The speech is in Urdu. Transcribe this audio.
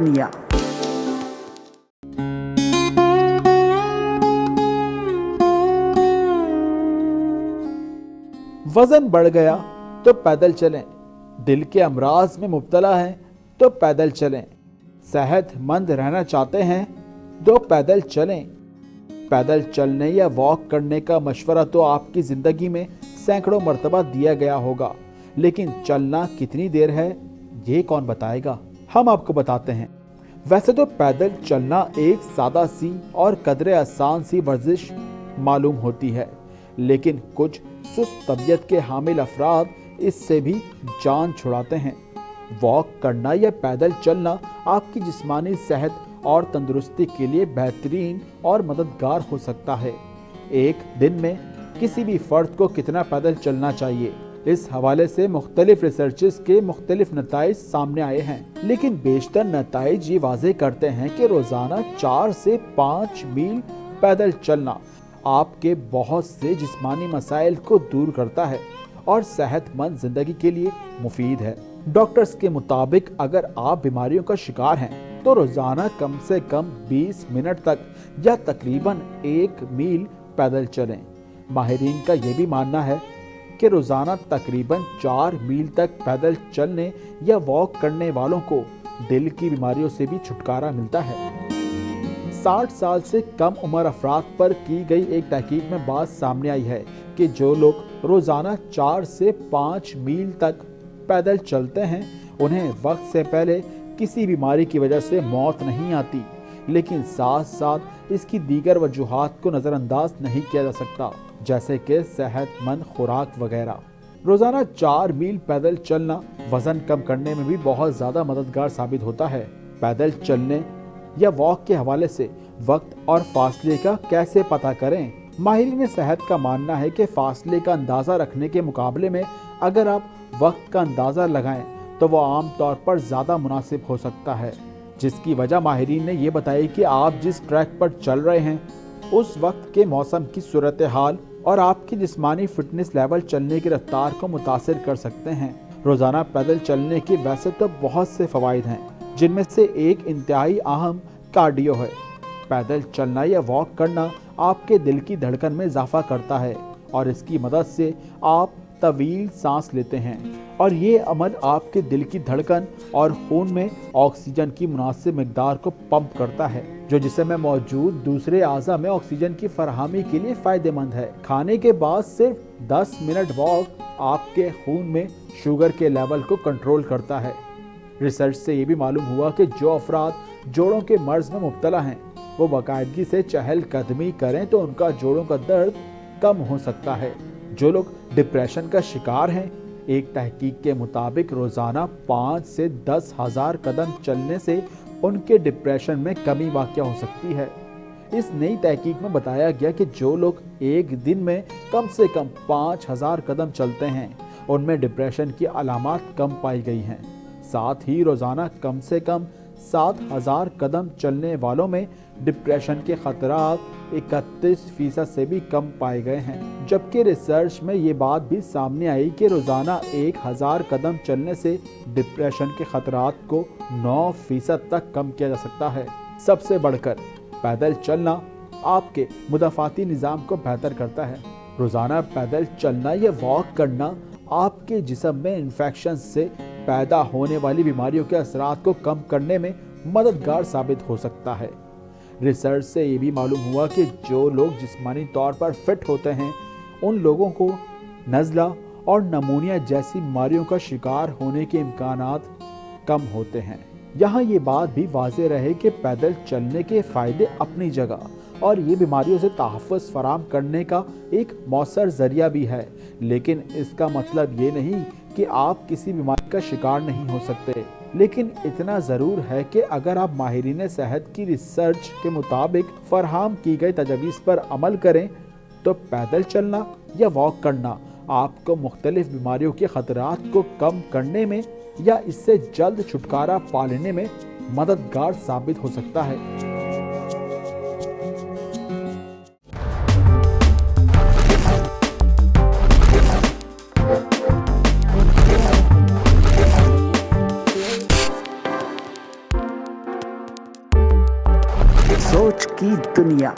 دنیا۔ وزن بڑھ گیا تو پیدل چلیں، دل کے امراض میں مبتلا ہیں تو پیدل چلیں، صحت مند رہنا چاہتے ہیں تو پیدل چلیں۔ پیدل چلنے یا واک کرنے کا مشورہ تو آپ کی زندگی میں سینکڑوں مرتبہ دیا گیا ہوگا، لیکن چلنا کتنی دیر ہے یہ کون بتائے گا؟ ہم آپ کو بتاتے ہیں۔ ویسے تو پیدل چلنا ایک سادہ سی اور قدرے آسان سی ورزش معلوم ہوتی ہے، لیکن کچھ سست طبیعت کے حامل افراد اس سے بھی جان چھڑاتے ہیں۔ واک کرنا یا پیدل چلنا آپ کی جسمانی صحت اور تندرستی کے لیے بہترین اور مددگار ہو سکتا ہے۔ ایک دن میں کسی بھی فرد کو کتنا پیدل چلنا چاہیے، اس حوالے سے مختلف ریسرچز کے مختلف نتائج سامنے آئے ہیں، لیکن بیشتر نتائج یہ واضح کرتے ہیں کہ روزانہ 4 سے 5 میل پیدل چلنا آپ کے بہت سے جسمانی مسائل کو دور کرتا ہے اور صحت مند زندگی کے لیے مفید ہے۔ ڈاکٹرز کے مطابق اگر آپ بیماریوں کا شکار ہیں تو روزانہ کم سے کم 20 منٹ تک یا تقریباً 1 میل پیدل چلیں۔ ماہرین کا یہ بھی ماننا ہے کہ روزانہ تقریباً 4 میل تک پیدل چلنے یا واک کرنے والوں کو دل کی بیماریوں سے بھی چھٹکارا ملتا ہے۔ 60 سال سے کم عمر افراد پر کی گئی ایک تحقیق میں بات سامنے آئی ہے کہ جو لوگ روزانہ 4 سے 5 میل تک پیدل چلتے ہیں انہیں وقت سے پہلے کسی بیماری کی وجہ سے موت نہیں آتی، لیکن ساتھ ساتھ اس کی دیگر وجوہات کو نظر انداز نہیں کیا جا سکتا، جیسے کہ صحت مند خوراک وغیرہ۔ روزانہ 4 میل پیدل چلنا وزن کم کرنے میں بھی بہت زیادہ مددگار ثابت ہوتا ہے۔ پیدل چلنے یا واک کے حوالے سے وقت اور فاصلے کا کیسے پتہ کریں؟ ماہرین صحت کا ماننا ہے کہ فاصلے کا اندازہ رکھنے کے مقابلے میں اگر آپ وقت کا اندازہ لگائیں تو وہ عام طور پر زیادہ مناسب ہو سکتا ہے، جس کی وجہ ماہرین نے یہ بتائی کہ آپ جس ٹریک پر چل رہے ہیں اس وقت کے موسم کی صورتحال اور آپ کی جسمانی فٹنس لیول چلنے کی رفتار کو متاثر کر سکتے ہیں۔ روزانہ پیدل چلنے کے ویسے تو بہت سے فوائد ہیں، جن میں سے ایک انتہائی اہم کارڈیو ہے۔ پیدل چلنا یا واک کرنا آپ کے دل کی دھڑکن میں اضافہ کرتا ہے اور اس کی مدد سے آپ طویل سانس لیتے ہیں، اور یہ عمل آپ کے دل کی دھڑکن اور خون میں آکسیجن کی مناسب مقدار کو پمپ کرتا ہے، جو جسم میں موجود دوسرے اعضاء میں آکسیجن کی فراہمی کے لیے فائدہ مند ہے۔ کھانے کے بعد صرف 10 منٹ واک آپ کے خون میں شوگر کے لیول کو کنٹرول کرتا ہے۔ ریسرچ سے یہ بھی معلوم ہوا کہ جو افراد جوڑوں کے مرض میں مبتلا ہیں وہ باقاعدگی سے چہل قدمی کریں تو ان کا جوڑوں کا درد کم ہو سکتا ہے۔ جو لوگ ڈپریشن کا شکار ہیں، ایک تحقیق کے مطابق روزانہ 5 سے 10 ہزار قدم چلنے سے ان کے ڈپریشن میں کمی واقع ہو سکتی ہے۔ اس نئی تحقیق میں بتایا گیا کہ جو لوگ ایک دن میں کم سے کم 5000 قدم چلتے ہیں ان میں ڈپریشن کی علامات کم پائی گئی ہیں۔ ساتھ ہی روزانہ کم سے کم 7000 قدم چلنے والوں میں ڈپریشن کے خطرات 31% سے بھی کم پائے گئے ہیں، جبکہ ریسرچ میں یہ بات بھی سامنے آئی کہ روزانہ 1000 قدم چلنے سے ڈپریشن کے خطرات کو 9% تک کم کیا جا سکتا ہے۔ سب سے بڑھ کر پیدل چلنا آپ کے مدافعاتی نظام کو بہتر کرتا ہے۔ روزانہ پیدل چلنا یا واک کرنا آپ کے جسم میں انفیکشن سے پیدا ہونے والی بیماریوں کے اثرات کو کم کرنے میں مددگار ثابت ہو سکتا ہے۔ ریسرچ سے یہ بھی معلوم ہوا کہ جو لوگ جسمانی طور پر فٹ ہوتے ہیں ان لوگوں کو نزلہ اور نمونیا جیسی بیماریوں کا شکار ہونے کے امکانات کم ہوتے ہیں۔ یہاں یہ بات بھی واضح رہے کہ پیدل چلنے کے فائدے اپنی جگہ اور یہ بیماریوں سے تحفظ فراہم کرنے کا ایک مؤثر ذریعہ بھی ہے، لیکن اس کا مطلب یہ نہیں کہ آپ کسی بیماری کا شکار نہیں ہو سکتے۔ لیکن اتنا ضرور ہے کہ اگر آپ ماہرین صحت کی ریسرچ کے مطابق فراہم کی گئی تجاویز پر عمل کریں تو پیدل چلنا یا واک کرنا آپ کو مختلف بیماریوں کے خطرات کو کم کرنے میں یا اس سے جلد چھٹکارا پا لینے میں مددگار ثابت ہو سکتا ہے۔ سوچ کی دنیا.